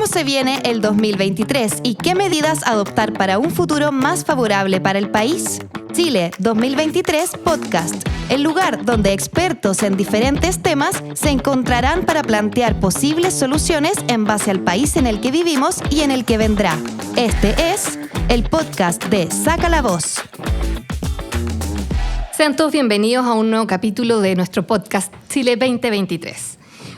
cómo se viene el 2023 y qué medidas adoptar para un futuro más favorable para el país. Chile 2023 Podcast, el lugar donde expertos en diferentes temas se encontrarán para plantear posibles soluciones en base al país en el que vivimos y en el que vendrá. Este es el podcast de Saca la Voz. Sean todos bienvenidos a un nuevo capítulo de nuestro podcast Chile 2023.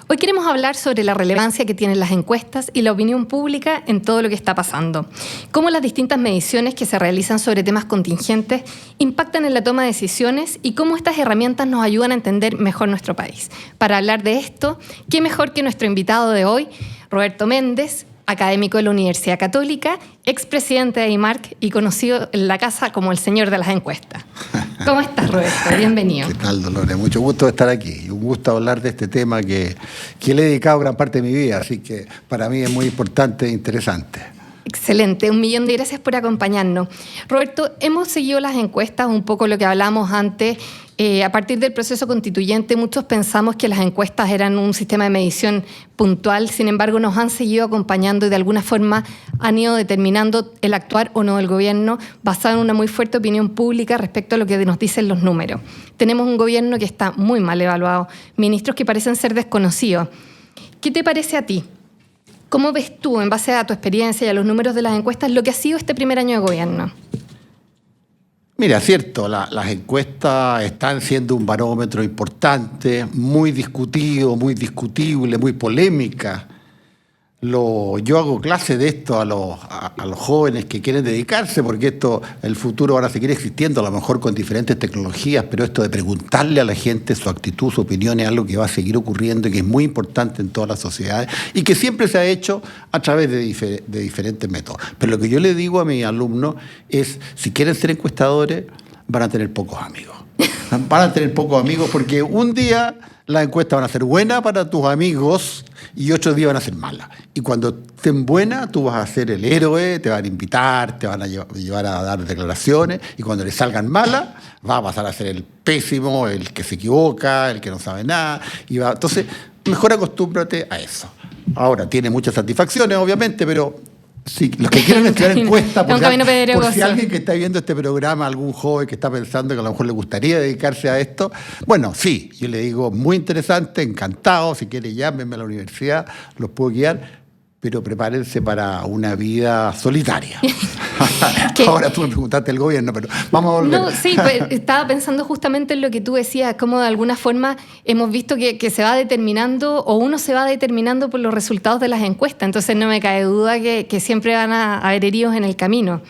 Hoy queremos hablar sobre la relevancia que tienen las encuestas y la opinión pública en todo lo que está pasando. Cómo las distintas mediciones que se realizan sobre temas contingentes impactan en la toma de decisiones y cómo estas herramientas nos ayudan a entender mejor nuestro país. Para hablar de esto, ¿qué mejor que nuestro invitado de hoy, Roberto Méndez, académico de la Universidad Católica, expresidente de IMARC y conocido en la casa como el señor de las encuestas? ¿Cómo estás, Roberto? Bienvenido. ¿Qué tal, Dolores? Mucho gusto estar aquí. Un gusto hablar de este tema que le he dedicado gran parte de mi vida, así que para mí es muy importante e interesante. Excelente, 1.000.000 de gracias por acompañarnos. Roberto, hemos seguido las encuestas, un poco lo que hablamos antes. A partir del proceso constituyente, muchos pensamos que las encuestas eran un sistema de medición puntual, sin embargo, nos han seguido acompañando y de alguna forma han ido determinando el actuar o no del gobierno basado en una muy fuerte opinión pública respecto a lo que nos dicen los números. Tenemos un gobierno que está muy mal evaluado, ministros que parecen ser desconocidos. ¿Qué te parece a ti? ¿Cómo ves tú, en base a tu experiencia y a los números de las encuestas, lo que ha sido este primer año de gobierno? Mira, cierto, las encuestas están siendo un barómetro importante, muy discutido, muy discutible, muy polémica. Yo hago clase de esto a los jóvenes que quieren dedicarse, porque el futuro van a seguir existiendo, a lo mejor con diferentes tecnologías, pero esto de preguntarle a la gente su actitud, su opinión, es algo que va a seguir ocurriendo y que es muy importante en todas las sociedades y que siempre se ha hecho a través de diferentes métodos. Pero lo que yo le digo a mis alumnos es, si quieren ser encuestadores, van a tener pocos amigos. Van a tener pocos amigos porque un día las encuestas van a ser buenas para tus amigos y otros días van a ser malas. Y cuando estén buenas, tú vas a ser el héroe, te van a invitar, te van a llevar a dar declaraciones, y cuando le salgan malas, vas a pasar a ser el pésimo, el que se equivoca, el que no sabe nada. Entonces, mejor acostúmbrate a eso. Ahora, tiene muchas satisfacciones, obviamente, pero sí, los que quieren estudiar encuestas, por si alguien que está viendo este programa, algún joven que está pensando que a lo mejor le gustaría dedicarse a esto, bueno, sí, yo le digo, muy interesante, encantado, si quiere llámenme a la universidad, los puedo guiar, pero prepárense para una vida solitaria. Ahora tú me preguntaste el gobierno, pero vamos a volver. No, sí, pues, estaba pensando justamente en lo que tú decías, cómo de alguna forma hemos visto que se va determinando, o uno se va determinando por los resultados de las encuestas, entonces no me cae duda que siempre van a haber heridos en el camino.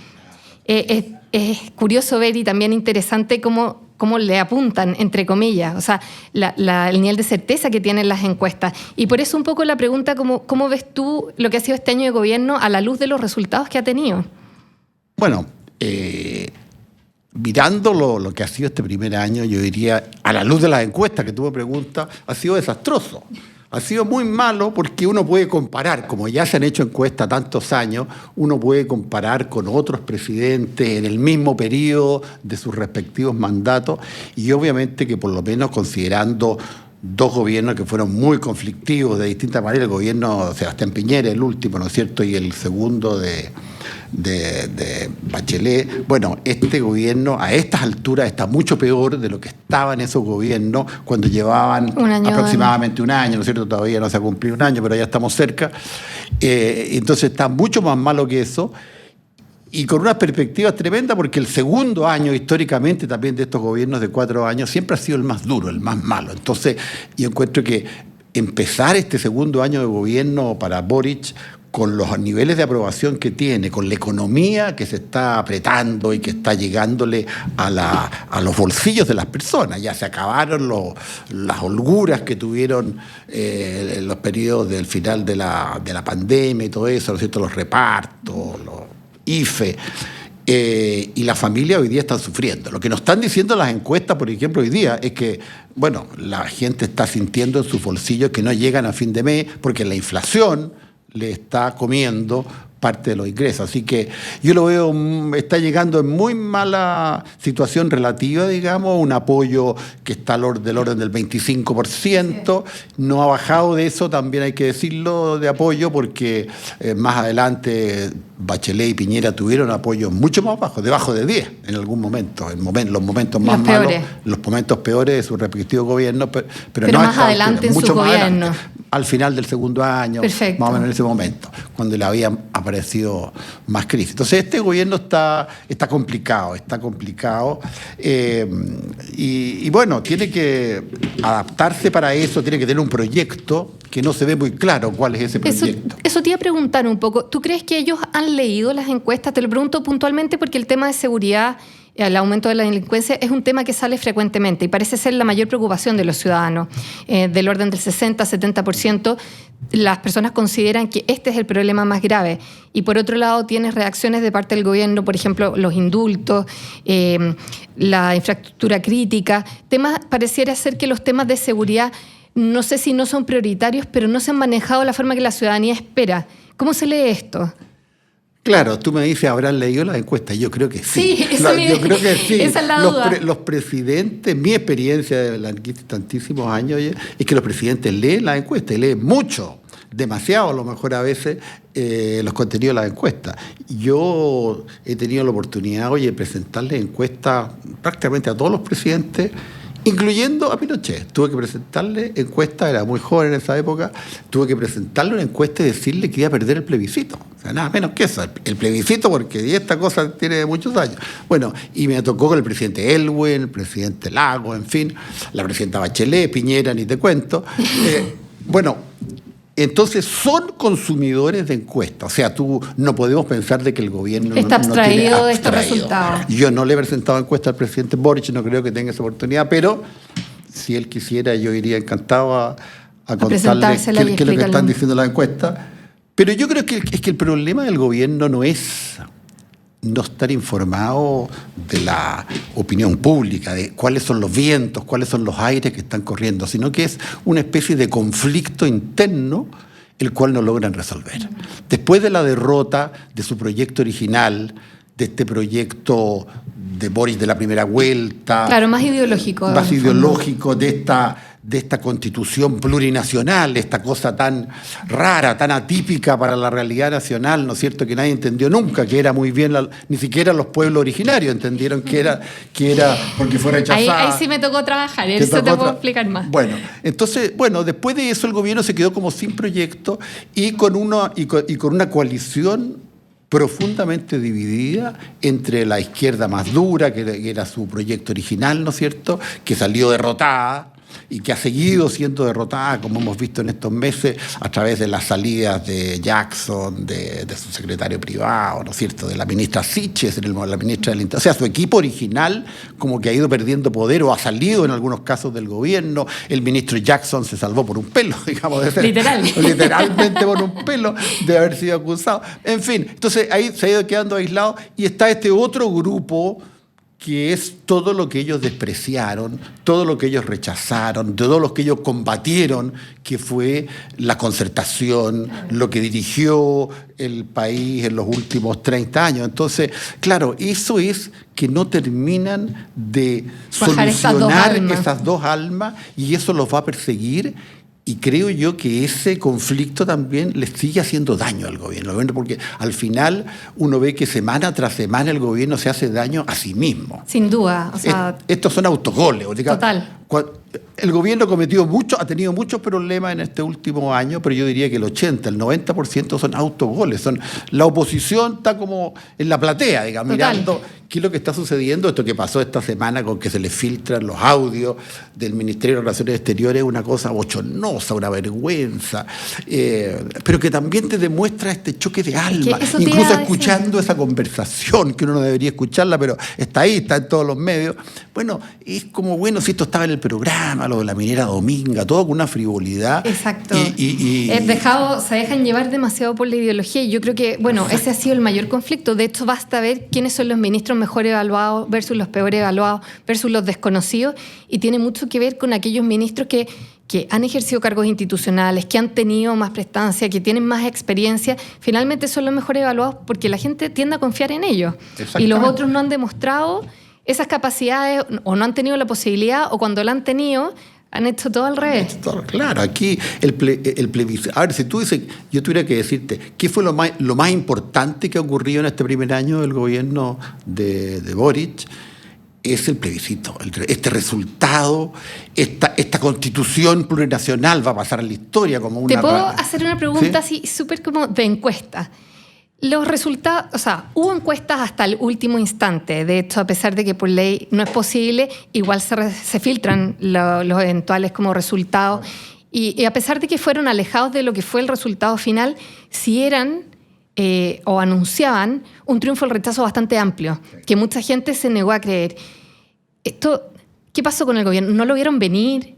Es curioso ver y también interesante cómo le apuntan, entre comillas, o sea, el nivel de certeza que tienen las encuestas. Y por eso un poco la pregunta, ¿cómo ves tú lo que ha sido este año de gobierno a la luz de los resultados que ha tenido? Bueno, mirando lo que ha sido este primer año, yo diría, a la luz de las encuestas que tú me preguntas, ha sido desastroso. Ha sido muy malo porque uno puede comparar, como ya se han hecho encuestas tantos años, uno puede comparar con otros presidentes en el mismo periodo de sus respectivos mandatos, y obviamente que por lo menos considerando dos gobiernos que fueron muy conflictivos de distinta manera, el gobierno de Sebastián Piñera, el último, ¿no es cierto?, y el segundo de Bachelet. Bueno, este gobierno a estas alturas está mucho peor de lo que estaban esos gobiernos cuando llevaban aproximadamente un año, ¿no es cierto? Todavía no se ha cumplido un año, pero ya estamos cerca. Entonces está mucho más malo que eso, y con unas perspectivas tremendas, porque el segundo año históricamente también de estos gobiernos de 4 años siempre ha sido el más duro, el más malo. Entonces yo encuentro que empezar este segundo año de gobierno para Boric con los niveles de aprobación que tiene, con la economía que se está apretando y que está llegándole a los bolsillos de las personas. Ya se acabaron las holguras que tuvieron en los periodos del final de la pandemia y todo eso, ¿no es cierto?, los repartos, los IFE. Y las familias hoy día están sufriendo. Lo que nos están diciendo las encuestas, por ejemplo, hoy día, es que, bueno, la gente está sintiendo en sus bolsillos que no llegan a fin de mes porque la inflación le está comiendo parte de los ingresos. Así que yo lo veo, está llegando en muy mala situación relativa, digamos, un apoyo que está del orden del 25%, no ha bajado de eso, también hay que decirlo, de apoyo, porque más adelante Bachelet y Piñera tuvieron apoyos mucho más bajos, debajo de 10 en algún momento, los momentos más malos, los momentos peores de su respectivo gobierno, pero no más adelante en su gobierno. Al final del segundo año, Perfecto. más o menos en ese momento, cuando le había aparecido más crisis. Entonces este gobierno está complicado, y bueno, tiene que adaptarse para eso, tiene que tener un proyecto que no se ve muy claro cuál es ese proyecto. Eso te iba a preguntar un poco. ¿Tú crees que ellos han leído las encuestas? Te lo pregunto puntualmente porque el tema de seguridad, el aumento de la delincuencia, es un tema que sale frecuentemente y parece ser la mayor preocupación de los ciudadanos. Del orden del 60-70%, las personas consideran que este es el problema más grave. Y por otro lado, tienes reacciones de parte del gobierno, por ejemplo, los indultos, la infraestructura crítica. Pareciera ser que los temas de seguridad, no sé si no son prioritarios, pero no se han manejado de la forma que la ciudadanía espera. ¿Cómo se lee esto? Claro, tú me dices, ¿habrán leído las encuestas? Yo creo que sí. Sí, yo creo que sí. Esa es la duda. Los presidentes, mi experiencia de tantísimos años, es que los presidentes leen las encuestas, y leen mucho, demasiado a lo mejor a veces, los contenidos de las encuestas. Yo he tenido la oportunidad, de presentarles encuestas prácticamente a todos los presidentes, incluyendo a Pinochet. Tuve que presentarle encuestas, era muy joven en esa época, tuve que presentarle una encuesta y decirle que iba a perder el plebiscito. O sea, nada menos que eso, el plebiscito, porque esta cosa tiene muchos años. Bueno, y me tocó con el presidente Elwin, el presidente Lagos, en fin, la presidenta Bachelet, Piñera, ni te cuento. Bueno, entonces son consumidores de encuestas. O sea, no podemos pensar de que el gobierno está abstraído no de estos resultados. Yo no le he presentado encuesta al presidente Boric, no creo que tenga esa oportunidad, pero si él quisiera, yo iría encantado a contarle qué es lo que están diciendo las encuestas. Pero yo creo que el problema del gobierno no es no estar informado de la opinión pública, de cuáles son los vientos, cuáles son los aires que están corriendo, sino que es una especie de conflicto interno el cual no logran resolver. Después de la derrota de su proyecto original, de este proyecto de Boris de la primera vuelta... Claro, más ideológico. Más ideológico, de esta constitución plurinacional, esta cosa tan rara, tan atípica para la realidad nacional, ¿no es cierto?, que nadie entendió nunca, que era muy bien, ni siquiera los pueblos originarios entendieron que era porque fue rechazada. Ahí sí me tocó trabajar, eso te puedo explicar más. Bueno, entonces, después de eso el gobierno se quedó como sin proyecto y con una coalición profundamente dividida entre la izquierda más dura, que era su proyecto original, ¿no es cierto?, que salió derrotada, y que ha seguido siendo derrotada, como hemos visto en estos meses, a través de las salidas de Jackson, de su secretario privado, ¿no es cierto?, de la ministra Siches, la ministra del Interior. O sea, su equipo original como que ha ido perdiendo poder o ha salido en algunos casos del gobierno. El ministro Jackson se salvó por un pelo, digamos. Literalmente por un pelo de haber sido acusado. En fin, entonces ahí se ha ido quedando aislado y está este otro grupo que es todo lo que ellos despreciaron, todo lo que ellos rechazaron, todo lo que ellos combatieron, que fue la concertación, lo que dirigió el país en los últimos 30 años. Entonces, claro, eso es que no terminan de solucionar esas dos almas y eso los va a perseguir. Y creo yo que ese conflicto también le sigue haciendo daño al gobierno, porque al final uno ve que semana tras semana el gobierno se hace daño a sí mismo. Sin duda. O sea, estos son autogoles. Total. El gobierno ha tenido muchos problemas en este último año, pero yo diría que el 80, el 90% son autogoles. La oposición está como en la platea, digamos, mirando qué es lo que está sucediendo. Esto que pasó esta semana con que se les filtran los audios del Ministerio de Relaciones Exteriores es una cosa bochornosa, una vergüenza, pero que también te demuestra este choque de alma, incluso escuchando esa conversación, que uno no debería escucharla, pero está ahí, está en todos los medios. Bueno, es como, si esto estaba en el programa, lo de la minera Dominga, todo con una frivolidad. Exacto. Se dejan llevar demasiado por la ideología y yo creo que, ese ha sido el mayor conflicto. De hecho, basta ver quiénes son los ministros mejor evaluados versus los peor evaluados versus los desconocidos y tiene mucho que ver con aquellos ministros que que han ejercido cargos institucionales, que han tenido más prestancia, que tienen más experiencia, finalmente son los mejor evaluados porque la gente tiende a confiar en ellos. Y los otros no han demostrado esas capacidades o no han tenido la posibilidad o cuando la han tenido han hecho todo al revés. Claro, aquí el plebiscito. A ver, si tú dices, yo tuviera que decirte, ¿qué fue lo más importante que ha ocurrido en este primer año del gobierno de Boric? Es el plebiscito, este resultado, esta constitución plurinacional va a pasar a la historia como una... ¿Te puedo hacer una pregunta así súper como de encuesta? Los resultados, o sea, hubo encuestas hasta el último instante. De hecho, a pesar de que por ley no es posible, igual se filtran los eventuales como resultados. Y a pesar de que fueron alejados de lo que fue el resultado final, sí eran o anunciaban un triunfo del rechazo bastante amplio, que mucha gente se negó a creer. ¿Qué pasó con el gobierno? ¿No lo vieron venir?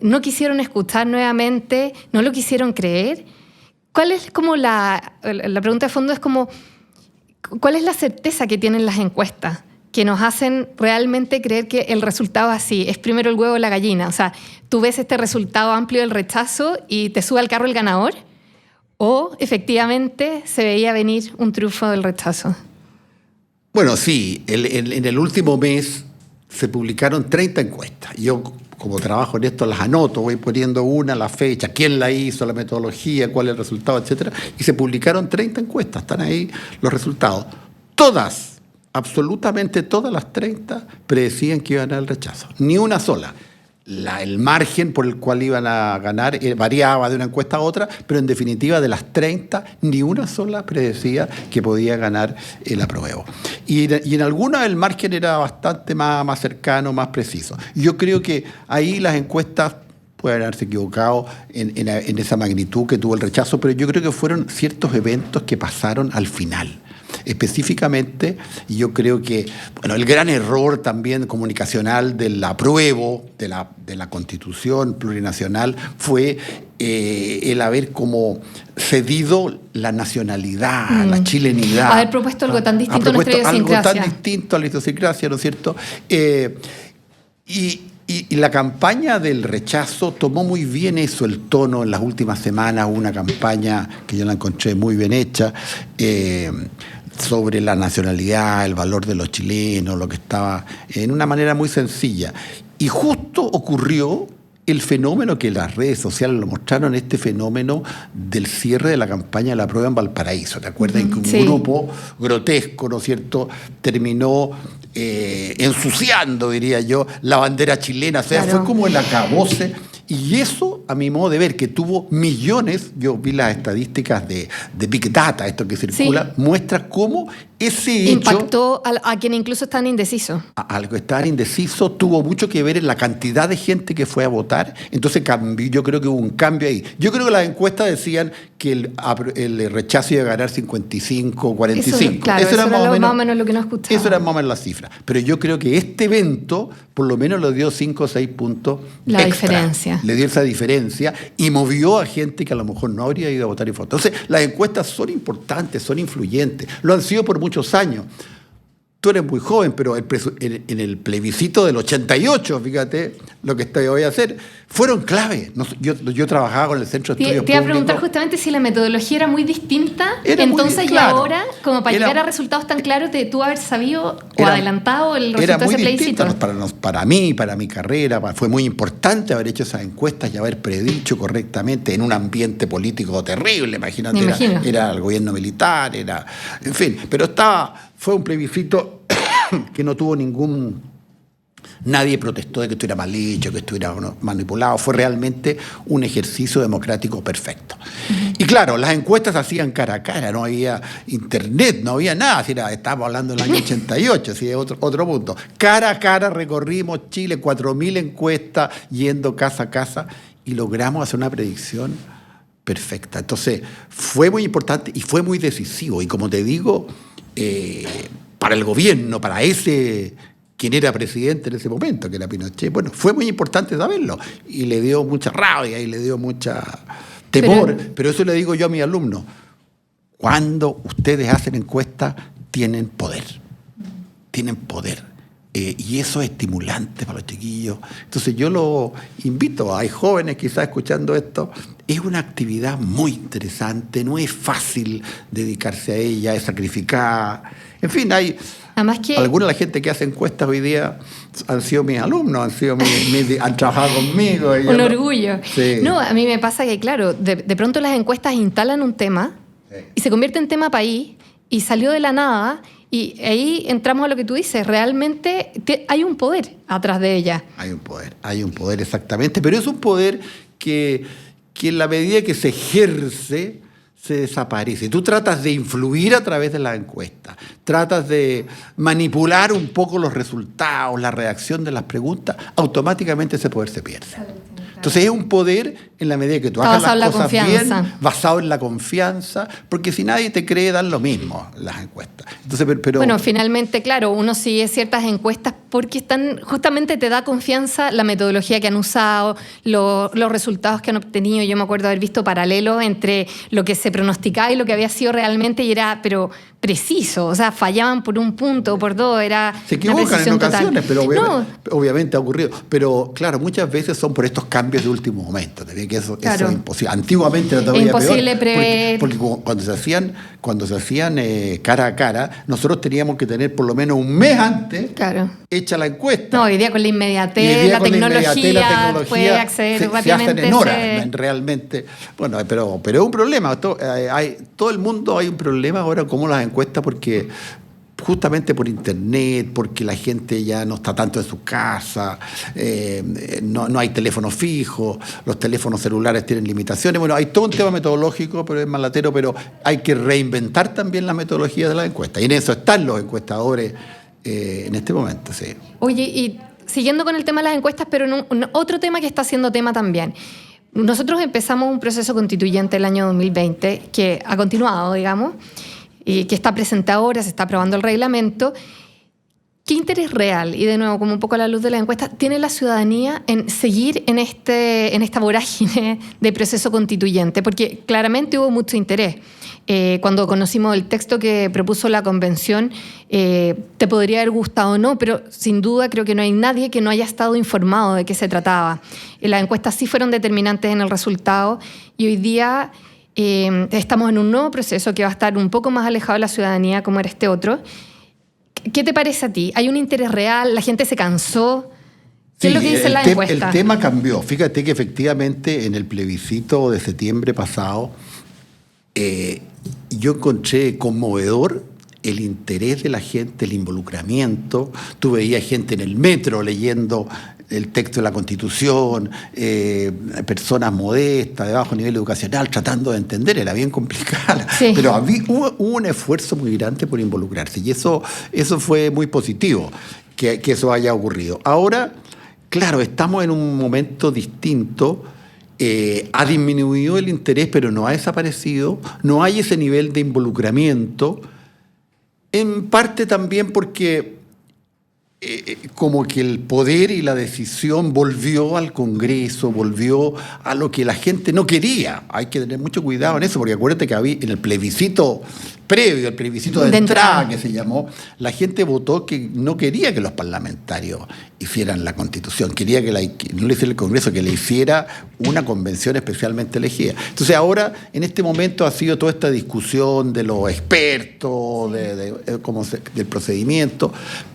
¿No quisieron escuchar nuevamente? ¿No lo quisieron creer? ¿Cuál es como la pregunta de fondo es como, ¿cuál es la certeza que tienen las encuestas que nos hacen realmente creer que el resultado es así? Es primero el huevo o la gallina. O sea, ¿tú ves este resultado amplio del rechazo y te sube al carro el ganador? ¿O efectivamente se veía venir un triunfo del rechazo? Bueno, sí. En el último mes se publicaron 30 encuestas. Yo, como trabajo en esto, las anoto, voy poniendo una, la fecha, quién la hizo, la metodología, cuál es el resultado, etcétera. Y se publicaron 30 encuestas, están ahí los resultados. Todas, absolutamente todas las 30 predecían que iban a ganar el rechazo. Ni una sola. El margen por el cual iban a ganar variaba de una encuesta a otra, pero en definitiva de las 30, ni una sola predecía que podía ganar el apruebo. Y en algunas el margen era bastante más cercano, más preciso. Yo creo que ahí las encuestas pueden haberse equivocado en esa magnitud que tuvo el rechazo, pero yo creo que fueron ciertos eventos que pasaron al final. Específicamente, yo creo que el gran error también comunicacional del apruebo de la Constitución plurinacional fue el haber como cedido la nacionalidad, la chilenidad. Haber propuesto algo tan distinto a nuestra idiosincrasia. Algo tan distinto a la idiosincrasia, ¿no es cierto? Y la campaña del rechazo tomó muy bien eso, el tono en las últimas semanas, una campaña que yo la encontré muy bien hecha, sobre la nacionalidad, el valor de los chilenos, lo que estaba en una manera muy sencilla. Y justo ocurrió el fenómeno que las redes sociales lo mostraron, este fenómeno del cierre de la campaña de la prueba en Valparaíso. ¿Te acuerdas? Que un grupo grotesco, ¿no es cierto?, terminó ensuciando, diría yo, la bandera chilena. O sea, claro, fue como el acabose. Y eso, a mi modo de ver, que tuvo millones, yo vi las estadísticas de Big Data, esto que circula, muestra cómo ese hecho... Impactó a quien incluso están indecisos. Al que estaban indecisos tuvo mucho que ver en la cantidad de gente que fue a votar. Entonces yo creo que hubo un cambio ahí. Yo creo que las encuestas decían que el rechazo iba a ganar 55, 45. Claro, eso era más o menos lo que nos escuchaba. Eso era más o menos la cifra. Pero yo creo que este evento por lo menos le dio 5 o 6 puntos la extra. Diferencia. Le dio esa diferencia y movió a gente que a lo mejor no habría ido a votar y votar. Entonces, las encuestas son importantes, son influyentes. Lo han sido por muchos años. Tú eres muy joven, pero en el plebiscito del 88, fíjate lo que voy a hacer, fueron clave. Yo trabajaba con el Centro de Estudios Públicos. Te iba a preguntar justamente si la metodología era muy distinta. Entonces, y ahora, como para llegar a resultados tan claros, tú haber sabido o adelantado el resultado de ese plebiscito. Para mí, para mi carrera, fue muy importante haber hecho esas encuestas y haber predicho correctamente en un ambiente político terrible. Imagínate, era el gobierno militar, en fin, pero fue un plebiscito que no tuvo nadie protestó de que estuviera mal hecho, que estuviera manipulado. Fue realmente un ejercicio democrático perfecto. Y claro, las encuestas se hacían cara a cara, no había internet, no había nada. Estábamos hablando del año 88, así es otro punto. Cara a cara recorrimos Chile, 4.000 encuestas, yendo casa a casa, y logramos hacer una predicción perfecta. Entonces, fue muy importante y fue muy decisivo. Y como te digo, para el gobierno, para quien era presidente en ese momento, que era Pinochet, bueno, fue muy importante saberlo. Y le dio mucha rabia y le dio mucha temor. Pero eso le digo yo a mis alumnos. Cuando ustedes hacen encuestas, tienen poder. Tienen poder. Y eso es estimulante para los chiquillos. Entonces yo lo invito, hay jóvenes quizás escuchando esto, es una actividad muy interesante, no es fácil dedicarse a ella, es sacrificada. En fin, hay alguna de la gente que hace encuestas hoy día han sido mis alumnos, han trabajado conmigo. Un orgullo. Sí. No, a mí me pasa que, claro, de pronto las encuestas instalan un tema y se convierte en tema país y salió de la nada. Y ahí entramos a lo que tú dices, realmente hay un poder atrás de ella. Hay un poder exactamente, pero es un poder que en la medida que se ejerce, se desaparece. Tú tratas de influir a través de las encuestas, tratas de manipular un poco los resultados, la reacción de las preguntas, automáticamente ese poder se pierde. Entonces es un poder en la medida que tú hagas las cosas bien, basado en la confianza, porque si nadie te cree, dan lo mismo las encuestas. Entonces, pero bueno, finalmente, claro, uno sigue ciertas encuestas porque justamente te da confianza la metodología que han usado, los resultados que han obtenido. Yo me acuerdo haber visto paralelos entre lo que se pronosticaba y lo que había sido realmente, y era, pero preciso, o sea, fallaban por un punto o por dos, era se equivocan en ocasiones, pero obviamente ha ocurrido. Pero claro, muchas veces son por estos cambios de último momento. Te ve que eso es imposible. Antiguamente era todavía imposible peor, prever. porque cuando se hacían cara a cara, nosotros teníamos que tener por lo menos un mes antes hecha la encuesta. No, hoy día con la inmediatez, la tecnología puede acceder rápidamente. Se hacen en horas, realmente. Bueno, pero es un problema. Todo el mundo hay un problema ahora como las encuestas, porque justamente por internet, porque la gente ya no está tanto en su casa, no hay teléfono fijo, los teléfonos celulares tienen limitaciones. Bueno, hay todo un tema metodológico, pero es más latero, pero hay que reinventar también la metodología de la encuesta. Y en eso están los encuestadores en este momento, sí. Oye, y siguiendo con el tema de las encuestas, pero en otro tema que está siendo tema también. Nosotros empezamos un proceso constituyente el año 2020, que ha continuado, digamos, y que está presente ahora, se está aprobando el reglamento. ¿Qué interés real, y de nuevo, como un poco a la luz de la encuesta, tiene la ciudadanía en seguir en esta vorágine de proceso constituyente? Porque claramente hubo mucho interés. Cuando conocimos el texto que propuso la convención, te podría haber gustado o no, pero sin duda creo que no hay nadie que no haya estado informado de qué se trataba. Las encuestas sí fueron determinantes en el resultado, y hoy día estamos en un nuevo proceso que va a estar un poco más alejado de la ciudadanía, como era este otro. ¿Qué te parece a ti? ¿Hay un interés real? ¿La gente se cansó? ¿Qué es lo que dice la encuesta? El tema cambió. Fíjate que efectivamente en el plebiscito de septiembre pasado yo encontré conmovedor el interés de la gente, el involucramiento. Tú veías gente en el metro leyendo el texto de la Constitución, personas modestas, de bajo nivel educacional, tratando de entender, era bien complicada. Sí. Pero hubo un esfuerzo muy grande por involucrarse, y eso fue muy positivo, que eso haya ocurrido. Ahora, claro, estamos en un momento distinto. Ha disminuido el interés, pero no ha desaparecido, no hay ese nivel de involucramiento, en parte también porque como que el poder y la decisión volvió al Congreso, volvió a lo que la gente no quería. Hay que tener mucho cuidado en eso, porque acuérdate que había en el plebiscito previo, el plebiscito de entrada que se llamó, la gente votó que no quería que los parlamentarios hicieran la Constitución, quería que no le hiciera el Congreso, que le hiciera una convención especialmente elegida. Entonces ahora, en este momento, ha sido toda esta discusión de los expertos, del procedimiento,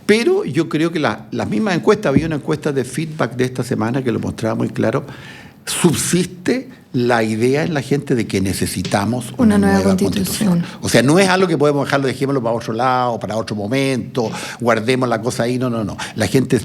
pero yo creo que las mismas encuestas, había una encuesta de feedback de esta semana que lo mostraba muy claro, subsiste la idea en la gente de que necesitamos una nueva constitución. O sea, no es algo que podemos dejarlo, dejémoslo para otro lado, para otro momento, guardemos la cosa ahí, no. La gente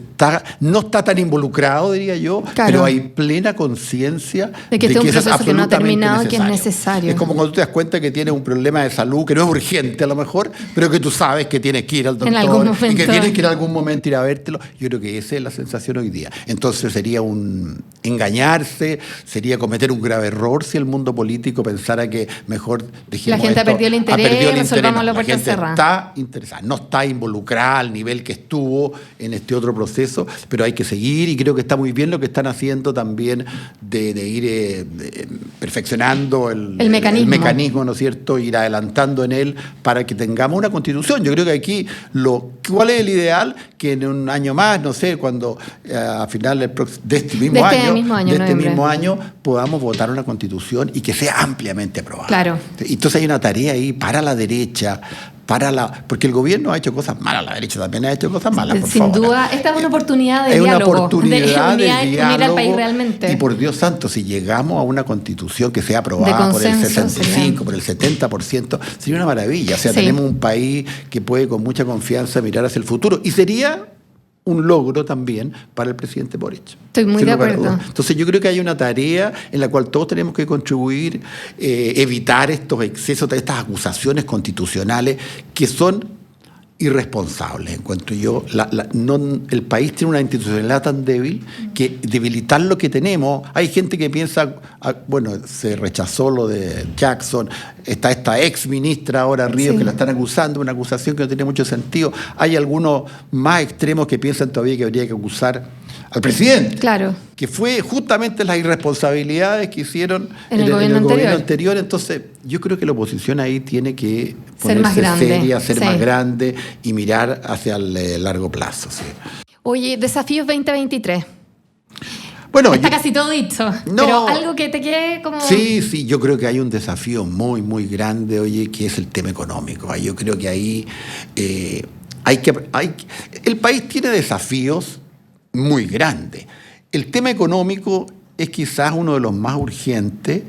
no está tan involucrado, diría yo, pero hay plena conciencia de que este es un proceso que no ha terminado y que es necesario. Es como cuando tú te das cuenta que tienes un problema de salud que no es urgente a lo mejor, pero que tú sabes que tienes que ir al doctor y que tienes que ir a algún momento ir a vértelo. Yo creo que esa es la sensación hoy día. Entonces sería un engañarse, sería cometer un gran grave error si el mundo político pensara que mejor dejemos La gente esto, ha perdido el interés, resolvamos la La puerta gente cerrada. está interesada, no está involucrada al nivel que estuvo en este otro proceso, pero hay que seguir y creo que está muy bien lo que están haciendo también de ir perfeccionando el mecanismo, ¿no es cierto?, ir adelantando en él para que tengamos una constitución. Yo creo que aquí, ¿cuál es el ideal? Que en un año más, no sé, cuando a final de este mismo año podamos votar una constitución y que sea ampliamente aprobada. Claro. Entonces hay una tarea ahí para la derecha, porque el gobierno ha hecho cosas malas, la derecha también ha hecho cosas malas, por favor. Sin duda, esta es una oportunidad de diálogo. Es una oportunidad de unir al país realmente. Y por Dios santo, si llegamos a una constitución que sea aprobada por el 65%, por el 70%, sería una maravilla. O sea, tenemos un país que puede con mucha confianza mirar hacia el futuro. Y sería un logro también para el presidente Boric. Estoy muy de acuerdo. Entonces yo creo que hay una tarea en la cual todos tenemos que contribuir, evitar estos excesos, estas acusaciones constitucionales que son irresponsables, encuentro yo. El país tiene una institucionalidad tan débil que debilitar lo que tenemos. Hay gente que piensa, bueno, se rechazó lo de Jackson, está esta ex ministra ahora Ríos que la están acusando, una acusación que no tiene mucho sentido. Hay algunos más extremos que piensan todavía que habría que acusar al presidente, claro, que fue justamente las irresponsabilidades que hicieron en el gobierno anterior. Entonces yo creo que la oposición ahí tiene que ser más grande, seria, ser más grande y mirar hacia el largo plazo. Sí. Oye, desafíos 2023. Bueno, está casi todo dicho, pero algo que te quede como... Sí, yo creo que hay un desafío muy, muy grande, oye, que es el tema económico. Yo creo que ahí el país tiene desafíos muy grande. El tema económico es quizás uno de los más urgentes,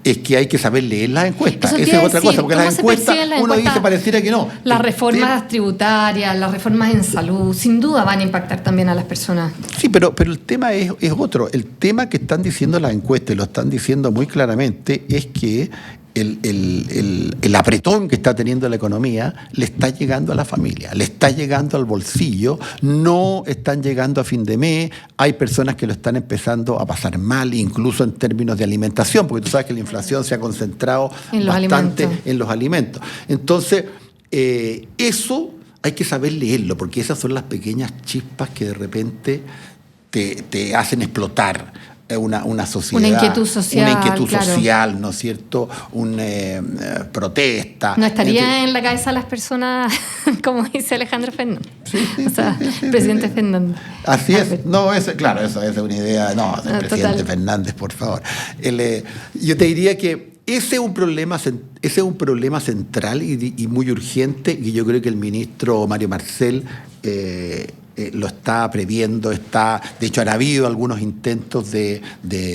es que hay que saber leer las encuestas. Esa es otra cosa, porque las encuestas, uno dice pareciera que no. Las reformas tributarias, las reformas en salud, sin duda van a impactar también a las personas. Sí, pero el tema es otro. El tema que están diciendo las encuestas, y lo están diciendo muy claramente, es que el apretón que está teniendo la economía le está llegando a la familia, le está llegando al bolsillo, no están llegando a fin de mes, hay personas que lo están empezando a pasar mal, incluso en términos de alimentación, porque tú sabes que la inflación se ha concentrado bastante en los alimentos. Entonces, eso hay que saber leerlo, porque esas son las pequeñas chispas que de repente te hacen explotar una sociedad. Una inquietud social, ¿no es cierto? Una protesta. No estaría en la cabeza de las personas, como dice Alejandro Fernández. Presidente Fernández. Así es. No, esa es una idea. No, el presidente Fernández, por favor. Yo te diría que ese es un problema central y muy urgente, y yo creo que el ministro Mario Marcel lo está previendo. De hecho, han habido algunos intentos de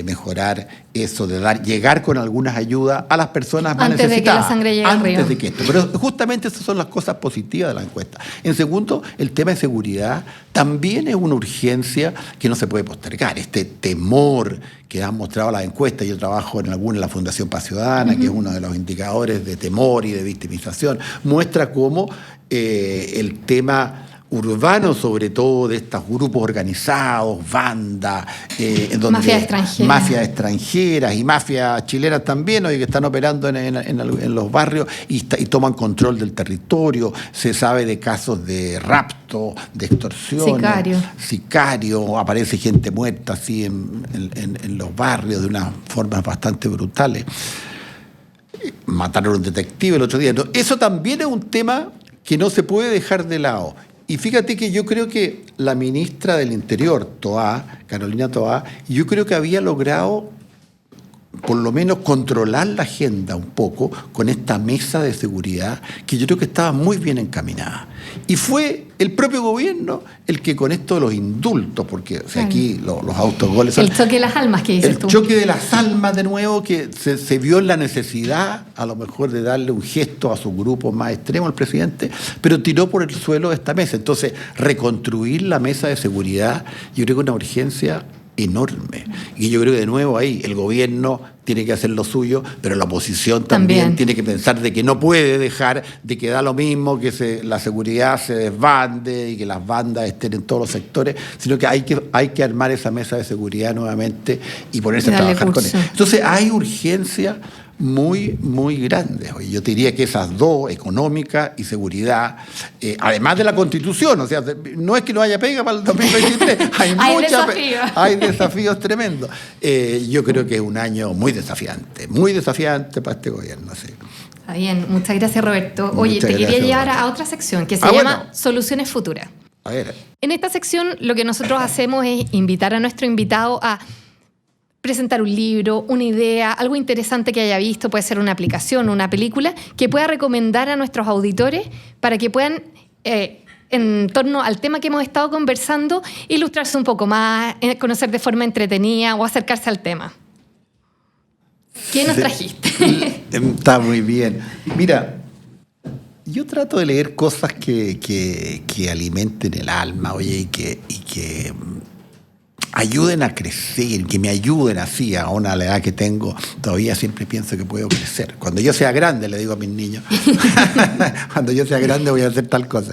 mejorar eso, de llegar con algunas ayudas a las personas más necesitadas. Antes de que la sangre llegue al río. Pero justamente esas son las cosas positivas de la encuesta. En segundo, el tema de seguridad también es una urgencia que no se puede postergar. Este temor que han mostrado las encuestas, yo trabajo en la Fundación Paz Ciudadana, que es uno de los indicadores de temor y de victimización, muestra cómo el tema urbano, sobre todo de estos grupos organizados, bandas, mafias extranjeras y mafias chilenas también, que están operando en los barrios y toman control del territorio. Se sabe de casos de rapto, de extorsión, sicario, aparece gente muerta así en los barrios de unas formas bastante brutales. Mataron a un detective el otro día. Eso también es un tema que no se puede dejar de lado. Y fíjate que yo creo que la ministra del Interior, Carolina Toá, yo creo que había logrado por lo menos controlar la agenda un poco con esta mesa de seguridad que yo creo que estaba muy bien encaminada. Y fue el propio gobierno el que con esto de los indultos, porque aquí los autogoles... El choque de las almas que dices tú. El choque de las almas de nuevo, que se vio en la necesidad a lo mejor de darle un gesto a su grupo más extremo al presidente, pero tiró por el suelo esta mesa. Entonces, reconstruir la mesa de seguridad, yo creo que es una urgencia enorme. Y yo creo que de nuevo ahí el gobierno tiene que hacer lo suyo, pero la oposición también tiene que pensar de que no puede dejar, de que da lo mismo que la seguridad se desbande y que las bandas estén en todos los sectores, sino que hay que armar esa mesa de seguridad nuevamente y ponerse a trabajar con eso. Entonces hay urgencia muy, muy grandes. Yo te diría que esas dos, económica y seguridad, además de la Constitución, o sea, no es que no haya pega para el 2023, hay desafíos tremendos. Yo creo que es un año muy desafiante para este gobierno. Sí. Está bien, muchas gracias, Roberto. Oye, te quería llevar a otra sección que se llama Soluciones Futuras. A ver. En esta sección lo que nosotros hacemos es invitar a nuestro invitado a presentar un libro, una idea, algo interesante que haya visto, puede ser una aplicación, una película, que pueda recomendar a nuestros auditores para que puedan, en torno al tema que hemos estado conversando, ilustrarse un poco más, conocer de forma entretenida o acercarse al tema. ¿Qué nos trajiste? Está muy bien. Mira, yo trato de leer cosas que alimenten el alma, oye, y que ayuden a crecer, que me ayuden así, a la edad que tengo, todavía siempre pienso que puedo crecer. Cuando yo sea grande, le digo a mis niños, cuando yo sea grande voy a hacer tal cosa.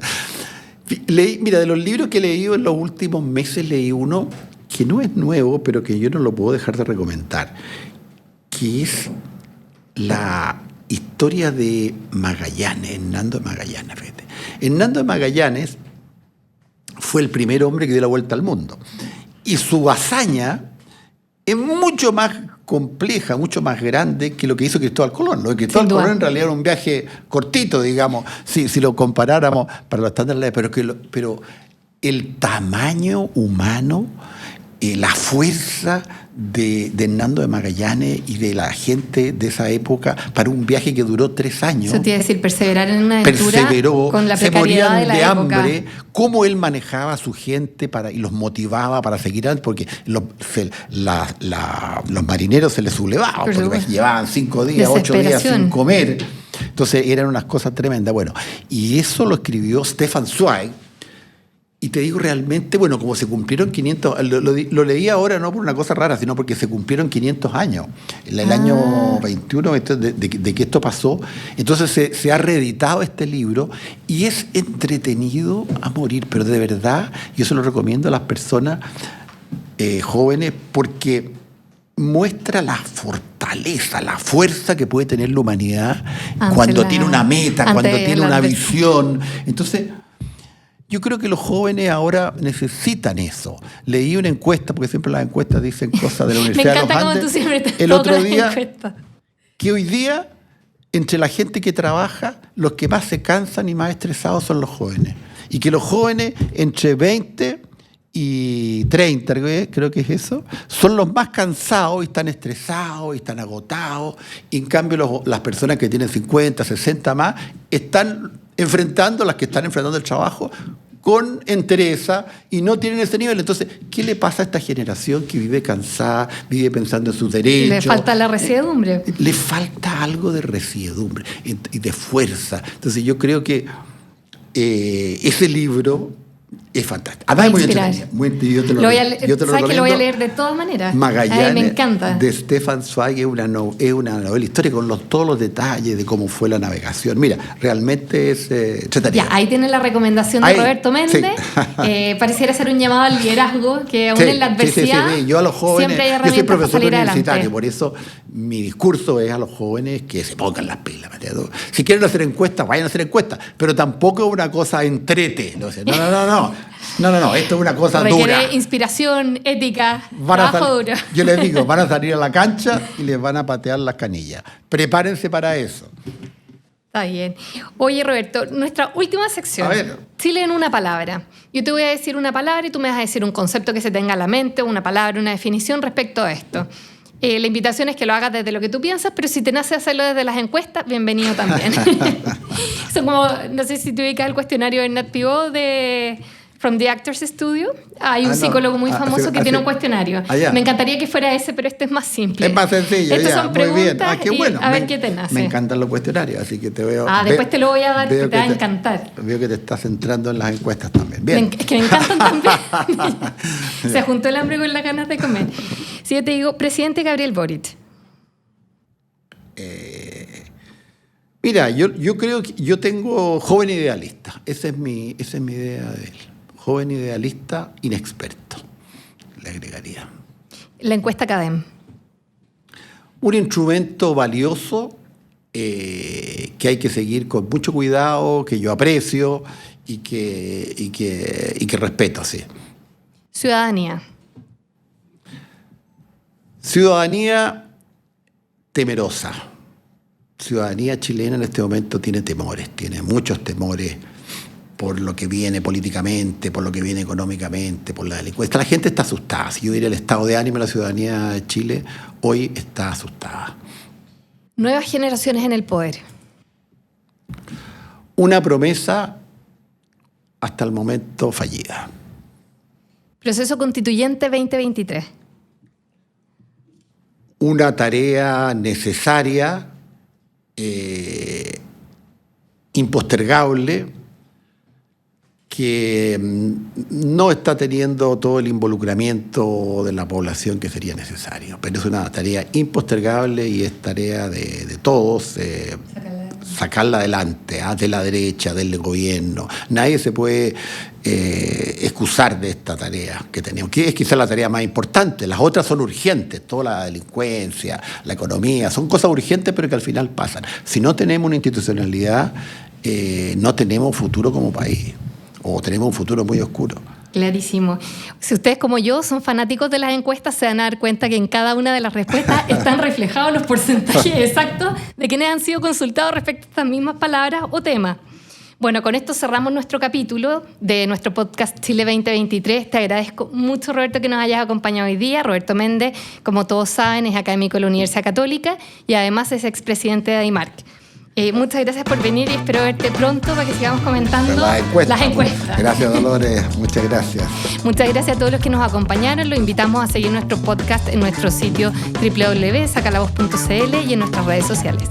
Mira, de los libros que he leído en los últimos meses, leí uno que no es nuevo, pero que yo no lo puedo dejar de recomendar, que es la historia de Magallanes, Hernando de Magallanes. Fíjate. Hernando de Magallanes fue el primer hombre que dio la vuelta al mundo. Y su hazaña es mucho más compleja, mucho más grande que lo que hizo Cristóbal Colón. Lo de Cristóbal Colón en realidad era un viaje cortito, digamos, si lo comparáramos para los estándares, pero el tamaño humano, la fuerza de Hernando de Magallanes y de la gente de esa época para un viaje que duró 3 años. Eso te iba a decir, perseverar en una aventura con la precariedad de la época. Hambre, cómo él manejaba a su gente y los motivaba para seguir adelante, porque los marineros se les sublevaban, porque llevaban 5 días, 8 días sin comer. Entonces eran unas cosas tremendas. Bueno, y eso lo escribió Stefan Zweig. Y te digo realmente, bueno, como se cumplieron 500, lo leí ahora no por una cosa rara, sino porque se cumplieron 500 años, en el año 21 de que esto pasó. Entonces se ha reeditado este libro y es entretenido a morir, pero de verdad yo se lo recomiendo a las personas jóvenes porque muestra la fortaleza, la fuerza que puede tener la humanidad cuando tiene una meta, cuando tiene una visión. Entonces, yo creo que los jóvenes ahora necesitan eso. Leí una encuesta, porque siempre las encuestas dicen cosas de la Universidad de los Andes. Me encanta cómo tú siempre te el otro día, que hoy día, entre la gente que trabaja, los que más se cansan y más estresados son los jóvenes. Y que los jóvenes, entre 20 y 30, creo que es eso, son los más cansados y están estresados y están agotados. Y en cambio, las personas que tienen 50, 60 más, las que están enfrentando el trabajo con entereza y no tienen ese nivel. Entonces, ¿qué le pasa a esta generación que vive cansada, vive pensando en sus derechos? Le falta la resiedumbre. Le falta algo de resiedumbre y de fuerza. Entonces, yo creo que ese libro es fantástico. Además, es muy entretenido. Yo te lo recomiendo. Que lo voy a leer de todas maneras. Magallanes, me encanta. De Stefan Zweig, es una novela histórica con todos los detalles de cómo fue la navegación. Mira, realmente es entretenido. Ya, ahí tiene la recomendación de Roberto Méndez. Sí. Pareciera ser un llamado al liderazgo, que aún en la adversidad sí. Yo a los jóvenes, siempre hay herramientas. Yo soy profesor para salir universitario, adelante. por eso mi discurso es a los jóvenes que se pongan las pilas. Si quieren hacer encuestas, vayan a hacer encuestas, pero tampoco es una cosa entrete. No, esto es una cosa requiere dura. Inspiración, ética, trabajo duro. Yo les digo, van a salir a la cancha y les van a patear las canillas. Prepárense para eso. Está bien. Oye, Roberto, nuestra última sección. A ver. Chile en una palabra. Yo te voy a decir una palabra y tú me vas a decir un concepto que se tenga en la mente, una palabra, una definición respecto a esto. La invitación es que lo hagas desde lo que tú piensas, pero si te nace hacerlo desde las encuestas, bienvenido también. Eso como, no sé si te ubicas el cuestionario de Nat Pivot de From the Actors Studio. Hay un psicólogo muy famoso que tiene un cuestionario. Me encantaría que fuera ese, pero este es más simple. Es más sencillo. Estas son preguntas qué bueno. a ver qué te nace. Me encantan los cuestionarios, así que te veo. Después te lo voy a dar, que te va a encantar. Veo que te estás centrando en las encuestas también. Bien. Es que me encantan también. Se juntó el hambre con las ganas de comer. Si yo te digo, presidente Gabriel Boric. Mira, yo creo que yo tengo joven idealista. Esa es mi idea de él. Joven idealista, inexperto, le agregaría. La encuesta CADEM. Un instrumento valioso que hay que seguir con mucho cuidado, que yo aprecio y que respeto, sí. Ciudadanía. Ciudadanía temerosa. Ciudadanía chilena en este momento tiene temores, tiene muchos temores por lo que viene políticamente, por lo que viene económicamente, por la delincuencia. La gente está asustada. Si yo diría el estado de ánimo de la ciudadanía de Chile, hoy está asustada. Nuevas generaciones en el poder. Una promesa hasta el momento fallida. Proceso Constituyente 2023. Una tarea necesaria, impostergable, que no está teniendo todo el involucramiento de la población que sería necesario. Pero es una tarea impostergable y es tarea de todos sacarla adelante, de la derecha, del gobierno. Nadie se puede excusar de esta tarea que tenemos, que es quizás la tarea más importante. Las otras son urgentes, toda la delincuencia, la economía, son cosas urgentes pero que al final pasan. Si no tenemos una institucionalidad, no tenemos futuro como país. O tenemos un futuro muy oscuro. Clarísimo. Si ustedes como yo son fanáticos de las encuestas, se van a dar cuenta que en cada una de las respuestas están reflejados los porcentajes exactos de quienes han sido consultados respecto a estas mismas palabras o temas. Bueno, con esto cerramos nuestro capítulo de nuestro podcast Chile 2023. Te agradezco mucho, Roberto, que nos hayas acompañado hoy día. Roberto Méndez, como todos saben, es académico de la Universidad Católica y además es expresidente de ADIMARC. Muchas gracias por venir y espero verte pronto para que sigamos comentando las encuestas. Gracias, Dolores. Muchas gracias. Muchas gracias a todos los que nos acompañaron. Los invitamos a seguir nuestro podcast en nuestro sitio www.sacalavoz.cl y en nuestras redes sociales.